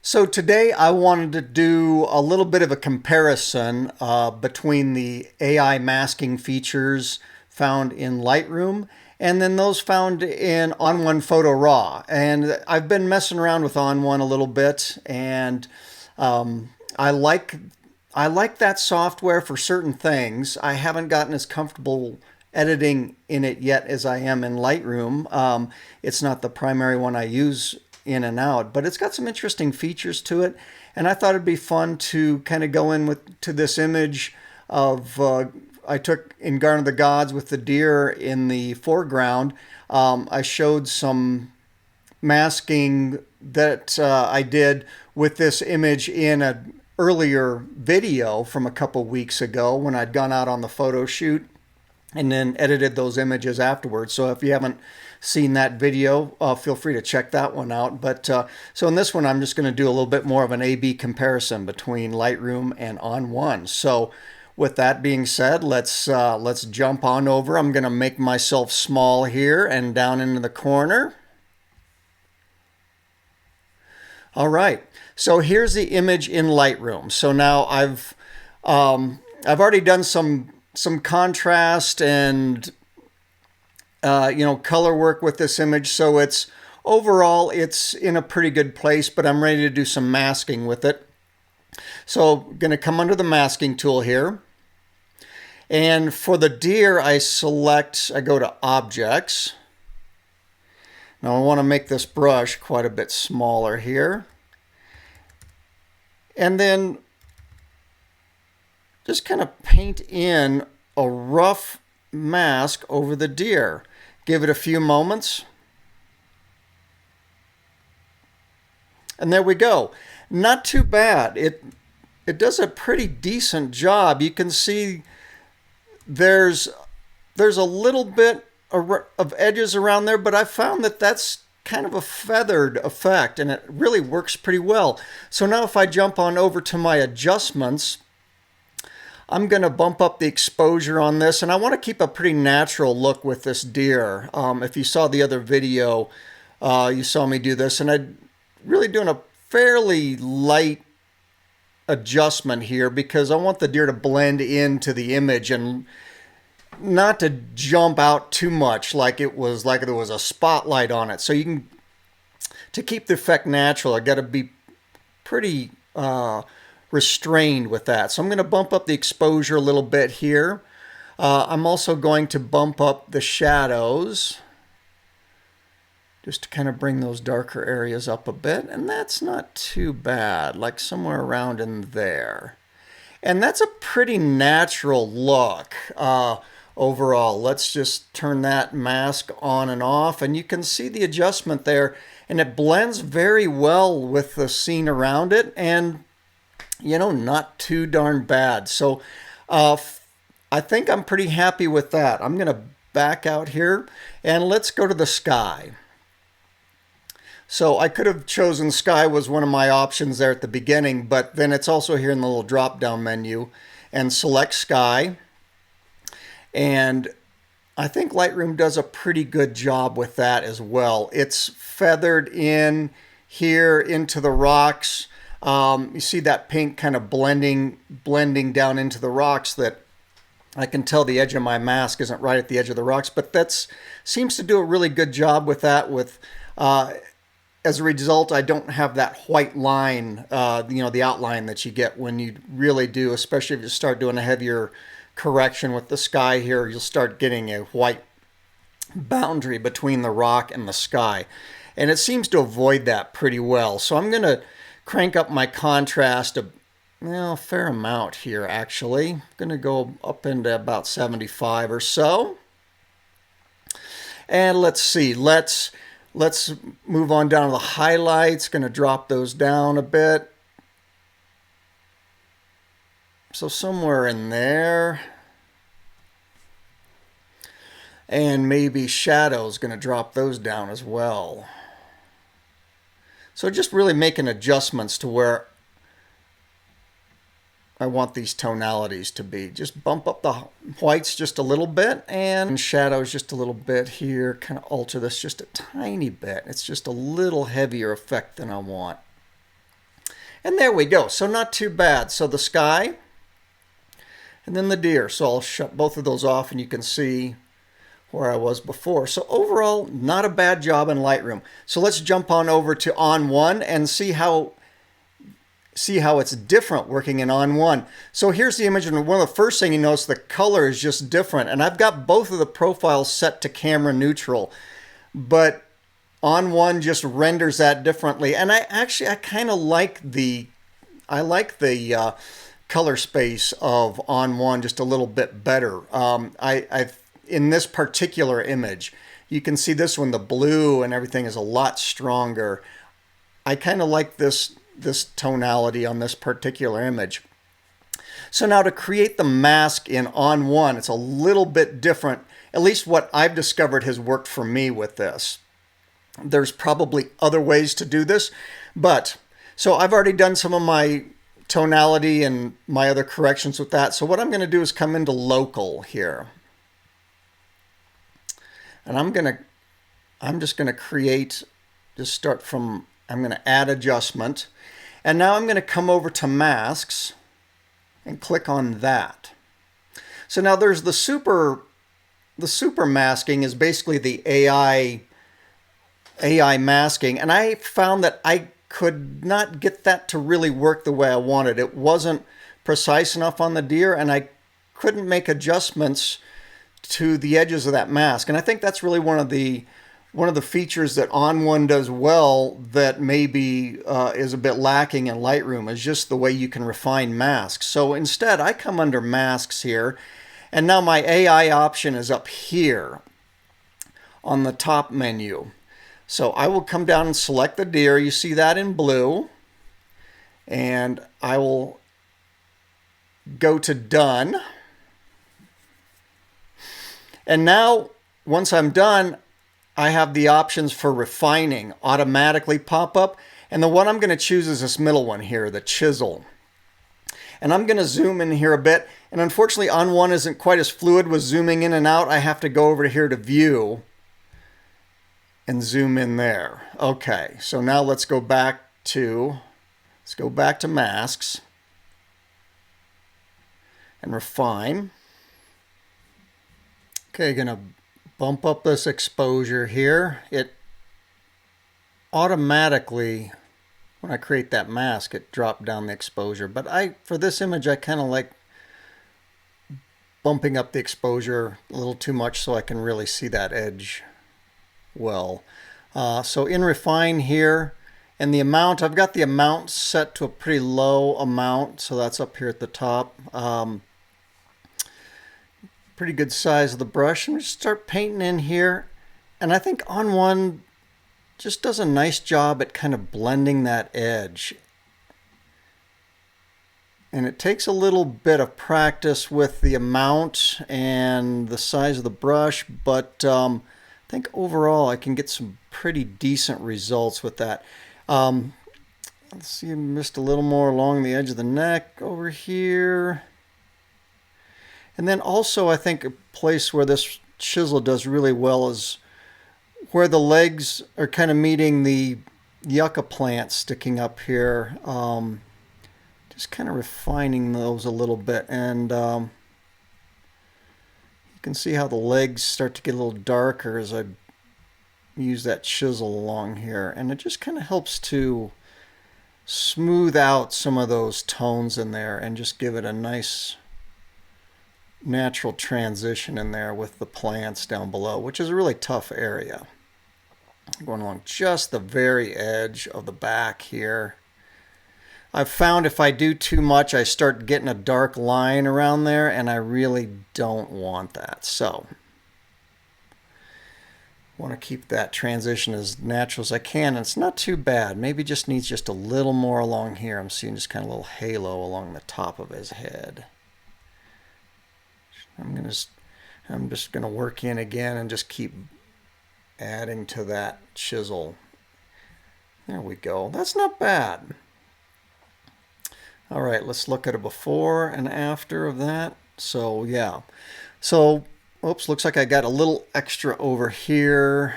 So today I wanted to do a little bit of a comparison between the AI masking features found in Lightroom and then those found in ON1 Photo Raw. And I've been messing around with ON1 a little bit, and um, I like I like that software for certain things. I haven't gotten as comfortable editing in it yet as I am in Lightroom. It's not the primary one I use in and out, but it's got some interesting features to it. And I thought it'd be fun to kind of go in with to this image of I took in Garden of the Gods with the deer in the foreground. I showed some masking that I did with this image in an earlier video from a couple weeks ago when I'd gone out on the photo shoot and then edited those images afterwards. So if you haven't seen that video, feel free to check that one out. But so in this one, I'm just going to do a little bit more of an A/B comparison between Lightroom and ON1. So with that being said, let's jump on over. I'm going to make myself small here and down into the corner. All right, so here's the image in Lightroom. So now I've already done some contrast and color work with this image, so it's overall it's in a pretty good place, but I'm ready to do some masking with it. So I'm going to come under the masking tool here, and for the deer I go to Objects. Now I want to make this brush quite a bit smaller here, and then just kind of paint in a rough mask over the deer. Give it a few moments. And there we go. Not too bad. It does a pretty decent job. You can see there's a little bit of edges around there, but I found that that's kind of a feathered effect, and it really works pretty well. So now if I jump on over to my adjustments, I'm going to bump up the exposure on this, and I want to keep a pretty natural look with this deer. If you saw the other video, you saw me do this, and I'm really doing a fairly light adjustment here because I want the deer to blend into the image and not to jump out too much like there was a spotlight on it. So to keep the effect natural, I got to be pretty restrained with that. So I'm going to bump up the exposure a little bit here. I'm also going to bump up the shadows just to kind of bring those darker areas up a bit, and that's not too bad, like somewhere around in there. And that's a pretty natural look overall. Let's just turn that mask on and off, and you can see the adjustment there, and it blends very well with the scene around it, and not too darn bad. So I think I'm pretty happy with that. I'm going to back out here and let's go to the sky. So I could have chosen sky was one of my options there at the beginning, but then it's also here in the little drop down menu, and select sky. And I think Lightroom does a pretty good job with that as well. It's feathered in here into the rocks. You see that pink kind of blending down into the rocks that I can tell the edge of my mask isn't right at the edge of the rocks, but that seems to do a really good job with that. As a result, I don't have that white line, the outline that you get when you really do, especially if you start doing a heavier correction with the sky here, you'll start getting a white boundary between the rock and the sky. And it seems to avoid that pretty well. So I'm going to crank up my contrast a fair amount here, actually. I'm going to go up into about 75 or so. And let's see, let's move on down to the highlights. Going to drop those down a bit. So somewhere in there. And maybe shadows, going to drop those down as well. So just really making adjustments to where I want these tonalities to be. Just bump up the whites just a little bit and shadows just a little bit here. Kind of alter this just a tiny bit. It's just a little heavier effect than I want. And there we go. So not too bad. So the sky and then the deer. So I'll shut both of those off and you can see where I was before. So overall, not a bad job in Lightroom. So let's jump on over to ON1 and see how it's different working in ON1. So here's the image, and one of the first things you notice, the color is just different. And I've got both of the profiles set to camera neutral, but ON1 just renders that differently. And I kind of like the color space of ON1 just a little bit better. In this particular image, you can see this one, the blue and everything is a lot stronger. I kind of like this tonality on this particular image. So now to create the mask in ON1, it's a little bit different. At least what I've discovered has worked for me with this. There's probably other ways to do this, but so I've already done some of my tonality and my other corrections with that. So what I'm going to do is come into local here. And I'm just going to create, I'm going to add adjustment. And now I'm going to come over to masks and click on that. So now there's the super masking is basically the AI masking. And I found that I could not get that to really work the way I wanted. It wasn't precise enough on the deer, and I couldn't make adjustments to the edges of that mask. And I think that's really one of the features that ON1 does well that maybe is a bit lacking in Lightroom, is just the way you can refine masks. So instead, I come under masks here, and now my AI option is up here on the top menu. So I will come down and select the deer. You see that in blue, and I will go to done. And now, once I'm done, I have the options for refining automatically pop up. And the one I'm going to choose is this middle one here, the chisel. And I'm going to zoom in here a bit. And unfortunately, ON1 isn't quite as fluid with zooming in and out. I have to go over here to view and zoom in there. Okay, so now let's go back to masks and refine. Okay, gonna bump up this exposure here. It automatically, when I create that mask, it dropped down the exposure. But for this image, I kind of like bumping up the exposure a little too much so I can really see that edge well. So in refine here, and the amount, I've got the amount set to a pretty low amount, so that's up here at the top. Pretty good size of the brush. I'm just start painting in here, and I think ON1 just does a nice job at kind of blending that edge. And it takes a little bit of practice with the amount and the size of the brush, but I think overall I can get some pretty decent results with that. Let's see, I missed a little more along the edge of the neck over here. And then also I think a place where this chisel does really well is where the legs are kind of meeting the yucca plant sticking up here. Just kind of refining those a little bit. And you can see how the legs start to get a little darker as I use that chisel along here. And it just kind of helps to smooth out some of those tones in there and just give it a nice natural transition in there with the plants down below, which is a really tough area. Going along just the very edge of the back here. I've found if I do too much, I start getting a dark line around there, and I really don't want that. So I want to keep that transition as natural as I can, and it's not too bad. Maybe just needs just a little more along here. I'm seeing just kind of a little halo along the top of his head. I'm just gonna work in again and just keep adding to that chisel. There we go. That's not bad. All right, let's look at a before and after of that. So yeah. So, oops, looks like I got a little extra over here.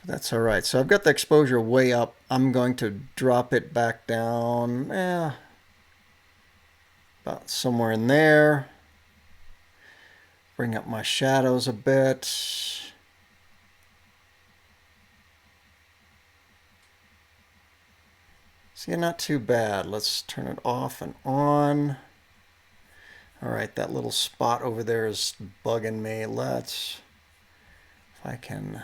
That's all right. So I've got the exposure way up. I'm going to drop it back down, about somewhere in there. Bring up my shadows a bit. See, not too bad. Let's turn it off and on. All right, that little spot over there is bugging me. If I can...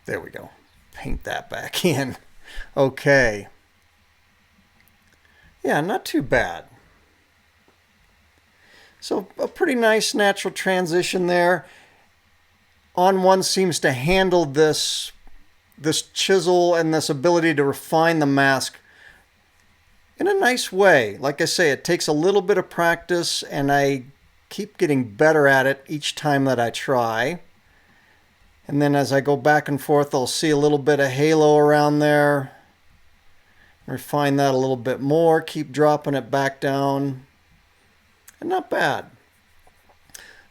There we go. Paint that back in. Okay. Yeah, not too bad. So a pretty nice natural transition there. ON1 seems to handle this chisel and this ability to refine the mask in a nice way. Like I say, it takes a little bit of practice, and I keep getting better at it each time that I try. And then as I go back and forth, I'll see a little bit of halo around there. Refine that a little bit more. Keep dropping it back down. And not bad.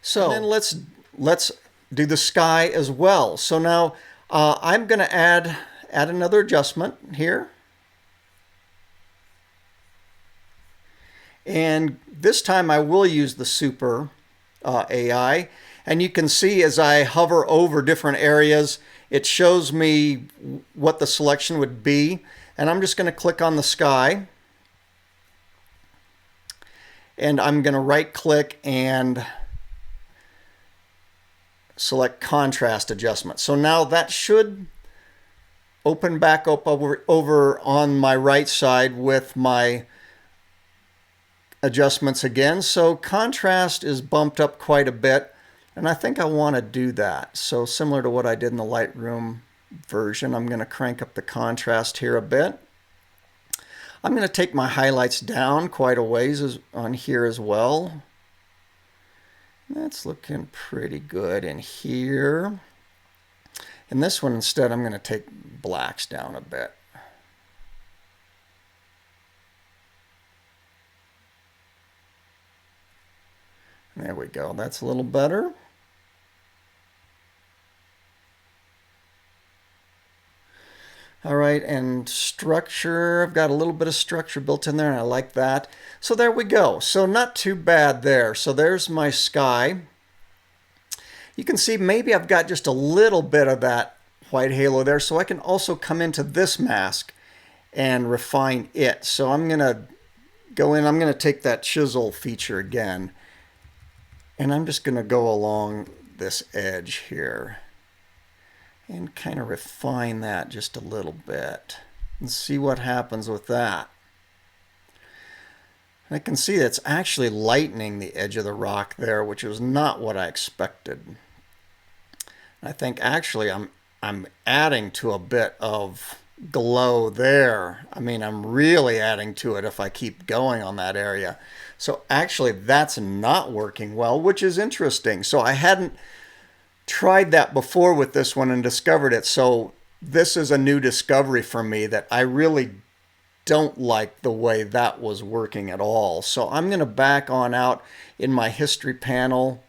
So and then let's do the sky as well. So now I'm going to add another adjustment here. And this time I will use the Super AI. And you can see as I hover over different areas, it shows me what the selection would be. And I'm just going to click on the sky. And I'm going to right click and select contrast adjustment. So now that should open back up over on my right side with my adjustments again. So contrast is bumped up quite a bit. And I think I want to do that. So similar to what I did in the Lightroom version, I'm going to crank up the contrast here a bit. I'm going to take my highlights down quite a ways on here as well. That's looking pretty good in here. In this one instead, I'm going to take blacks down a bit. There we go. That's a little better. All right, and structure, I've got a little bit of structure built in there, and I like that. So there we go. So not too bad there. So there's my sky. You can see maybe I've got just a little bit of that white halo there, so I can also come into this mask and refine it. So I'm going to go in, I'm going to take that chisel feature again, and I'm just going to go along this edge here and kind of refine that just a little bit and see what happens with that. And I can see it's actually lightening the edge of the rock there, which was not what I expected. I think actually I'm adding to a bit of glow there. I mean, I'm really adding to it if I keep going on that area. So actually that's not working well, which is interesting. So I hadn't tried that before with this one and discovered it. So this is a new discovery for me that I really don't like the way that was working at all. So I'm going to back on out in my history panel.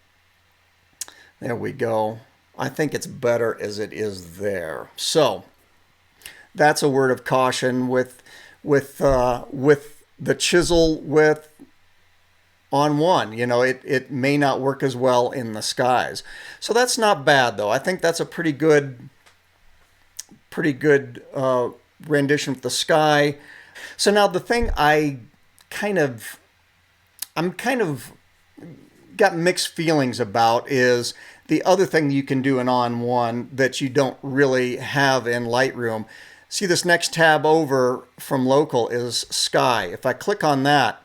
There we go. I think it's better as it is there. So that's a word of caution with the chisel with ON1. You know, it may not work as well in the skies. So that's not bad though. I think that's a pretty good rendition of the sky. So now the thing I'm kind of got mixed feelings about is the other thing you can do in ON1 that you don't really have in Lightroom. See, this next tab over from local is sky. If I click on that,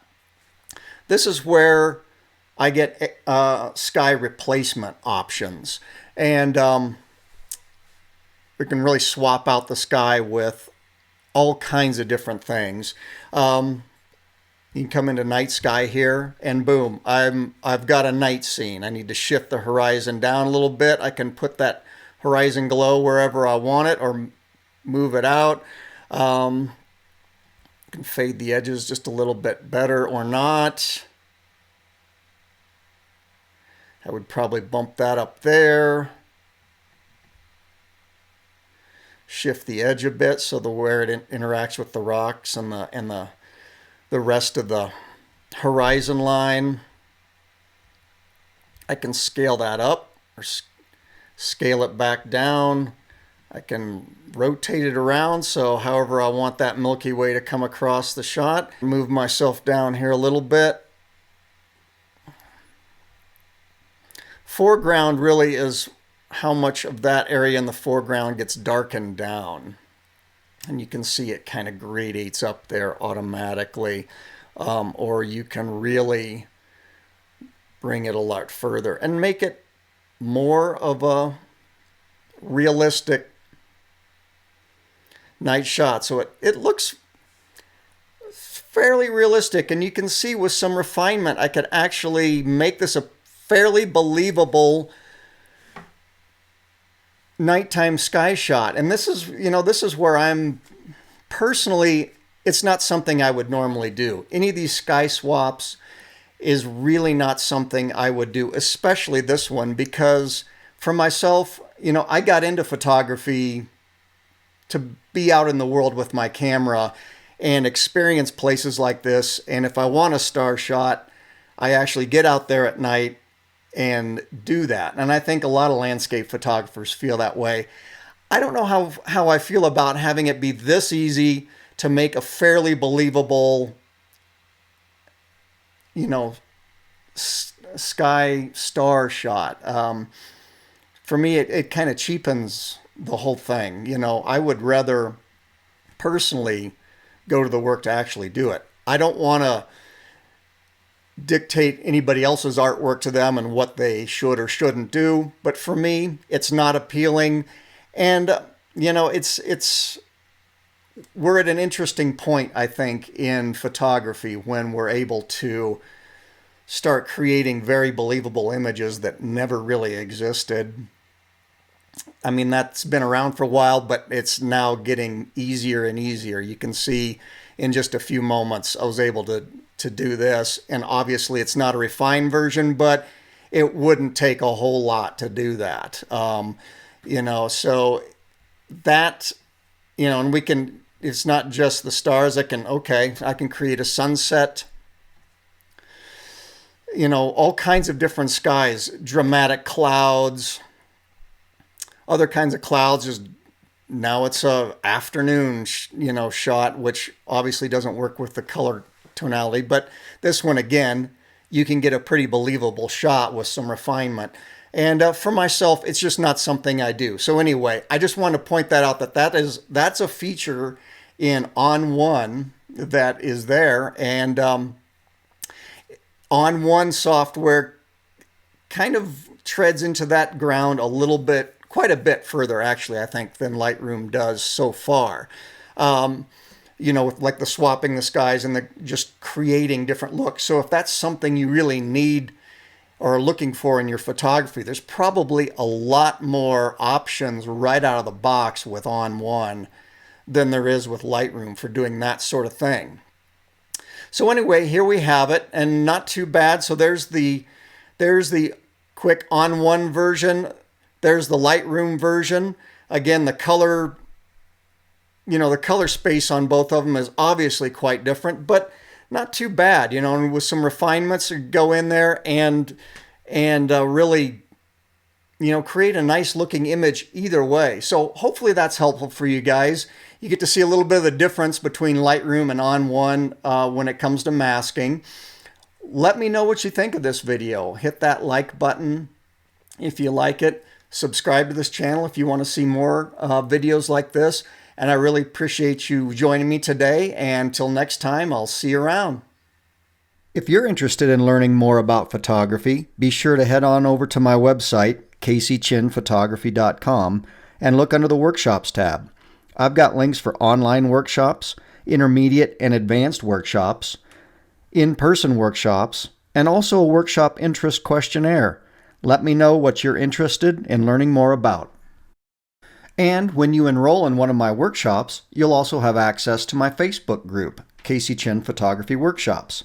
this is where I get sky replacement options. And we can really swap out the sky with all kinds of different things. You can come into night sky here and boom, I've got a night scene. I need to shift the horizon down a little bit. I can put that horizon glow wherever I want it or move it out. Can fade the edges just a little bit better or not. I would probably bump that up there. Shift the edge a bit so where it interacts with the rocks and the rest of the horizon line. I can scale that up or scale it back down. I can rotate it around so however I want that Milky Way to come across the shot. Move myself down here a little bit. Foreground really is how much of that area in the foreground gets darkened down. And you can see it kind of gradates up there automatically. Or you can really bring it a lot further and make it more of a realistic night shot. So it looks fairly realistic, and you can see with some refinement I could actually make this a fairly believable nighttime sky shot. And this is, this is where I'm personally, it's not something I would normally do. Any of these sky swaps is really not something I would do, especially this one, because for myself, I got into photography to be out in the world with my camera and experience places like this. And if I want a star shot, I actually get out there at night and do that. And I think a lot of landscape photographers feel that way. I don't know how I feel about having it be this easy to make a fairly believable, sky star shot. For me, it kind of cheapens the whole thing. I would rather personally go to the work to actually do it. I don't want to dictate anybody else's artwork to them and what they should or shouldn't do. But for me, it's not appealing. And, we're at an interesting point, I think, in photography when we're able to start creating very believable images that never really existed. I mean, that's been around for a while, but it's now getting easier and easier. You can see in just a few moments I was able to do this. And obviously it's not a refined version, but it wouldn't take a whole lot to do that. So that, and we can, it's not just the stars. I can create a sunset, all kinds of different skies, dramatic clouds, other kinds of clouds. Just now it's a afternoon, shot, which obviously doesn't work with the color tonality, but this one, again, you can get a pretty believable shot with some refinement. And for myself, it's just not something I do. So anyway, I just want to point that out, that's a feature in ON1 that is there. And ON1 software kind of treads into that ground a little bit, quite a bit further, actually, I think, than Lightroom does so far. With like the swapping the skies and the just creating different looks. So if that's something you really need or are looking for in your photography, there's probably a lot more options right out of the box with ON1 than there is with Lightroom for doing that sort of thing. So anyway, here we have it, and not too bad. So there's the quick ON1 version. There's the Lightroom version. Again, the color space on both of them is obviously quite different, but not too bad, and with some refinements, go in there and really, create a nice looking image either way. So hopefully that's helpful for you guys. You get to see a little bit of the difference between Lightroom and ON1 when it comes to masking. Let me know what you think of this video. Hit that like button if you like it. Subscribe to this channel if you want to see more videos like this. And I really appreciate you joining me today. And until next time, I'll see you around. If you're interested in learning more about photography, be sure to head on over to my website, caseychinphotography.com, and look under the Workshops tab. I've got links for online workshops, intermediate and advanced workshops, in-person workshops, and also a workshop interest questionnaire. Let me know what you're interested in learning more about. And when you enroll in one of my workshops, you'll also have access to my Facebook group, Casey Chin Photography Workshops.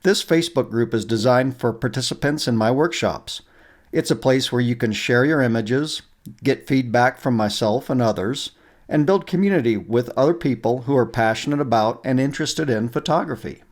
This Facebook group is designed for participants in my workshops. It's a place where you can share your images, get feedback from myself and others, and build community with other people who are passionate about and interested in photography.